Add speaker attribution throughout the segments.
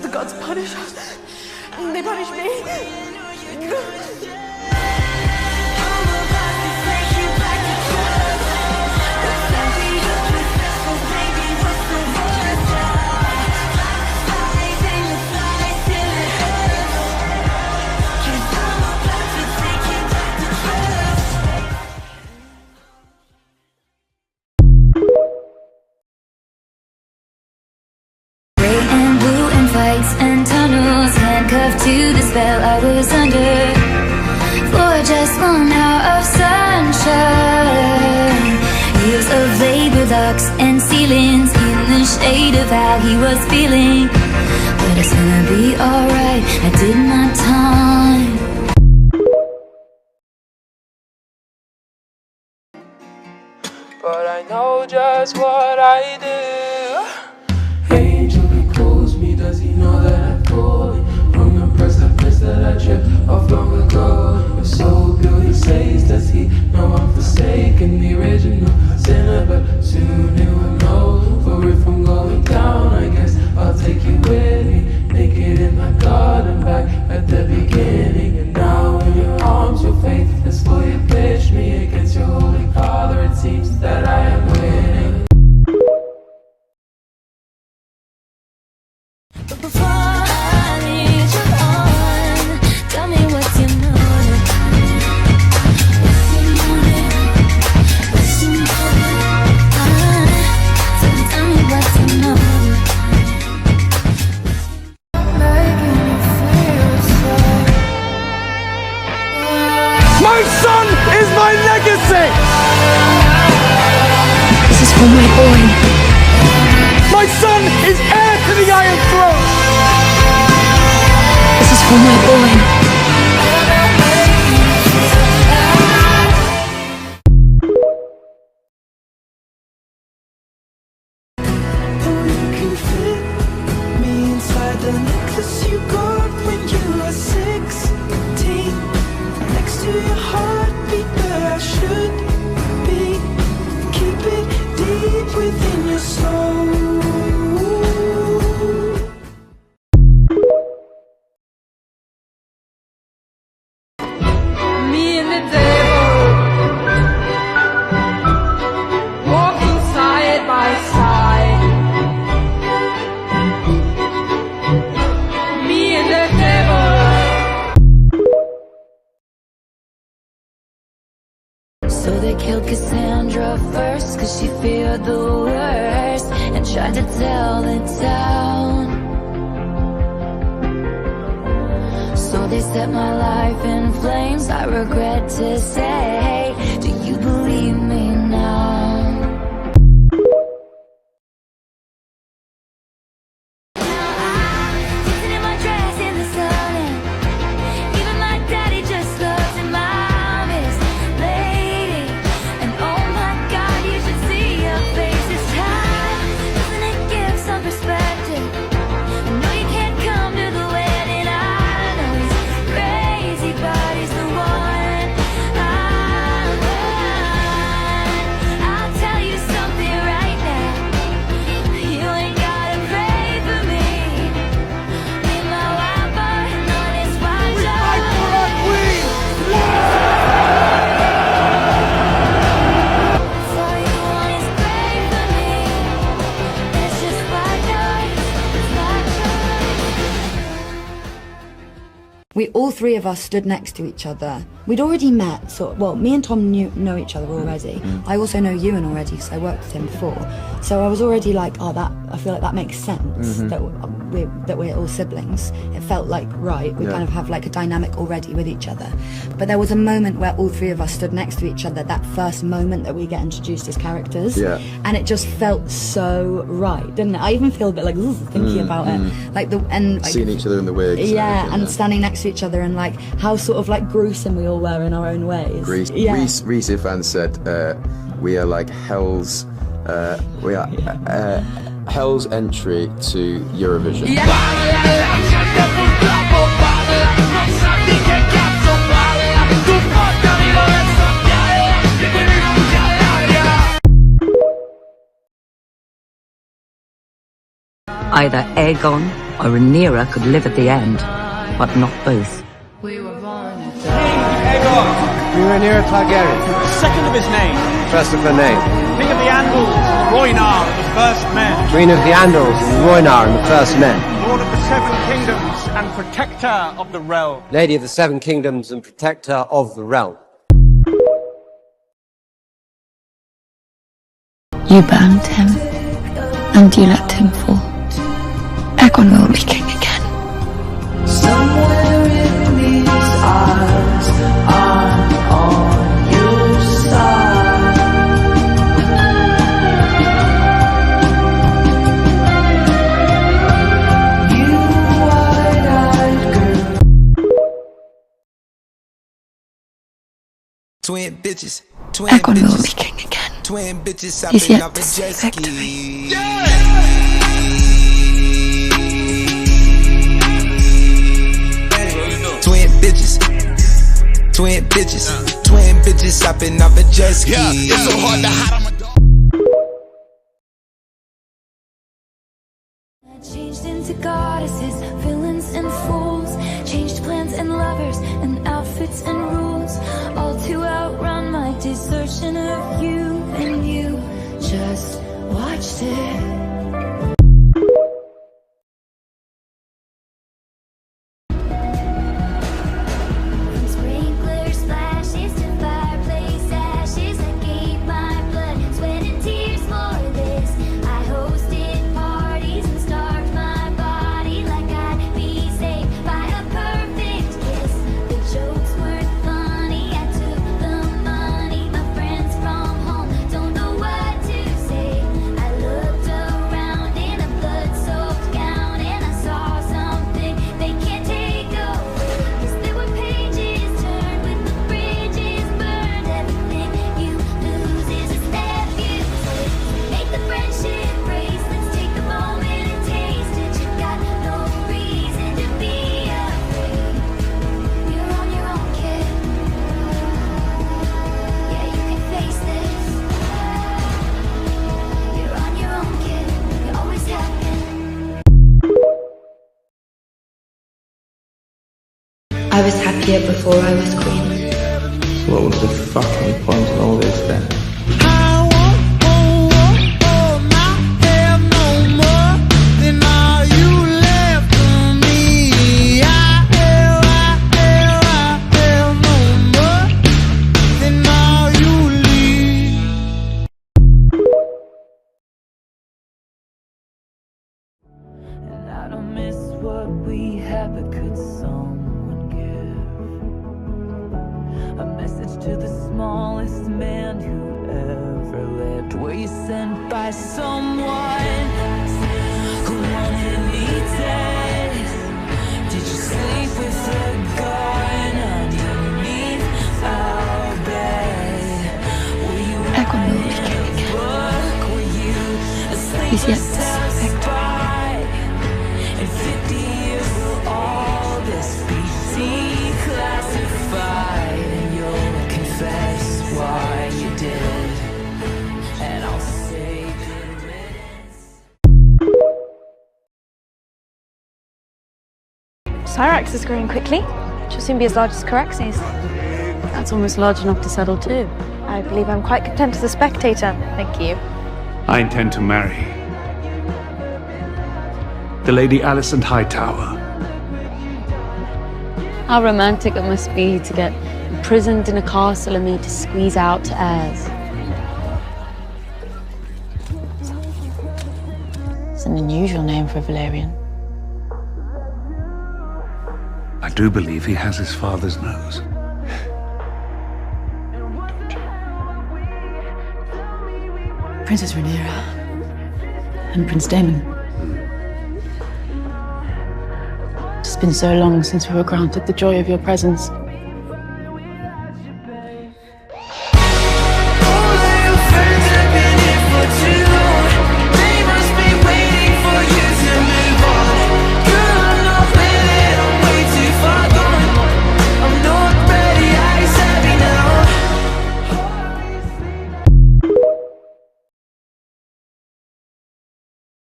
Speaker 1: The gods punish us. They punish me.
Speaker 2: And tunnels, handcuffed to the spell I was under, for just 1 hour of sunshine. Years of labor, locks and ceilings, in the shade of how he was feeling. But it's gonna be alright, I did my time.
Speaker 3: But I know just what I do.
Speaker 4: Does he know that I'm falling from the precipice that I tripped off long ago? If so, Bill, he says, does he know I'm forsaken, the original sinner? But soon he will know, for if I'm going down, I guess I'll take you with me, naked in my garden, back at the beginning. And now in your arms, your faith is fully pitched me against your holy father. It seems that I am winning.
Speaker 2: But before I lead you on, tell me what's your motive? What's your motive? What's your motive? So tell me what's your motive? Making you feel so.
Speaker 3: My son is my legacy!
Speaker 2: This is for my boy.
Speaker 3: My son is heir to the Iron Throne!
Speaker 2: This is for my boy.
Speaker 4: You can fit me inside the necklace you got when you were 16, next to your heartbeat where I should be. Keep it deep within your soul.
Speaker 1: Me and the devil walking side by side. Me and the devil.
Speaker 2: So they killed Cassandra first, cause she feared the worst, and tried to tell the town. So they set my life in flames, I regret to say. Do you believe me now? Dancing in my dress in the sun, and even my daddy just loves in my miss lady. And oh my God, you should see your face this time. Doesn't it give some perspective? I know you can't come to the wedding. I know he's crazy, but he's the one I want. I'll tell you something right now. You ain't gotta pray for me. Be my wild boy, honest watcher. All you want is pray for me. It's just my choice, it's my choice.
Speaker 5: We all three of us stood next to each other. We'd already met, well, me and Tom know each other already. I also know Ewan already because I worked with him before. So I was already like, oh, I feel like that makes sense, that we're all siblings. It felt like, right, we kind of have like a dynamic already with each other. But there was a moment where all three of us stood next to each other, that first moment that we get introduced as characters.
Speaker 6: Yeah.
Speaker 5: And it just felt so right, didn't it? I even feel a bit like, thinking about it. Like like,
Speaker 6: seeing each other in the wigs.
Speaker 5: Yeah, and standing next to each other, and like how sort of like gruesome we all were in our own ways.
Speaker 6: Reese Ifan said, we are like hell's entry to Eurovision.
Speaker 7: Either egg on or Rhaenyra could live at the end, but not both.
Speaker 8: Rhaenyra Targaryen.
Speaker 9: Second of his name.
Speaker 8: First of her name.
Speaker 9: King of the Andals, Rhoynar, the first men.
Speaker 8: Queen of the Andals and Rhoynar and the first men.
Speaker 9: Lord of the Seven Kingdoms and protector of the realm.
Speaker 8: Lady of the Seven Kingdoms and protector of the realm.
Speaker 10: You burned him, and you let him fall. Aegon will be king again.
Speaker 2: Somewhere in these eyes, I'm on your side. You wide-eyed girl.
Speaker 11: Twin bitches.
Speaker 10: Aegon will be king again.
Speaker 11: Twin bitches.
Speaker 10: He's yet to see victory.
Speaker 11: Twin bitches. Twin bitches. Twin bitches hopping off a jet ski. Yeah, it's so hard to hide on my dog.
Speaker 2: Changed into goddesses, villains and fools. Changed plans and lovers and outfits and rules. All to outrun my desertion of you. And you just watched it.
Speaker 10: I was happier before I was queen.
Speaker 12: So what was the fucking point in all this then?
Speaker 2: And I don't miss what we had, but could someone give a message to the smallest man who ever lived? Were you sent by someone who wanted me dead? Did you sleep with a gun underneath our bed? Were you
Speaker 10: Aegon will be king again.
Speaker 2: were you asleep?
Speaker 10: He's yet to see victory.
Speaker 2: In 50 years will all this be declassified, and you'll confess why you did, and I'll say good riddance.
Speaker 1: Cyrax is growing quickly. She'll soon be as large as Caraxes.
Speaker 13: That's almost large enough to settle too.
Speaker 1: I believe I'm quite content as a spectator, thank you.
Speaker 14: I intend to marry the Lady Alicent Hightower.
Speaker 13: How romantic it must be to get imprisoned in a castle and made to squeeze out heirs. It's an unusual name for a Valerian.
Speaker 14: I do believe he has his father's nose.
Speaker 10: Princess Rhaenyra and Prince Daemon.
Speaker 13: It's been so long since we were granted the joy of your presence.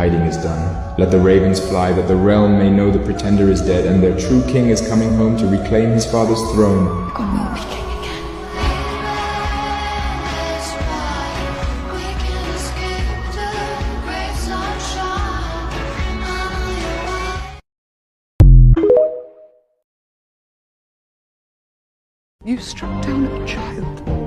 Speaker 12: Hiding is done.
Speaker 15: Let the ravens fly, that the realm may know the pretender is dead, and their true king is coming home to reclaim his father's throne.
Speaker 10: God will be king again.
Speaker 14: You struck down a child.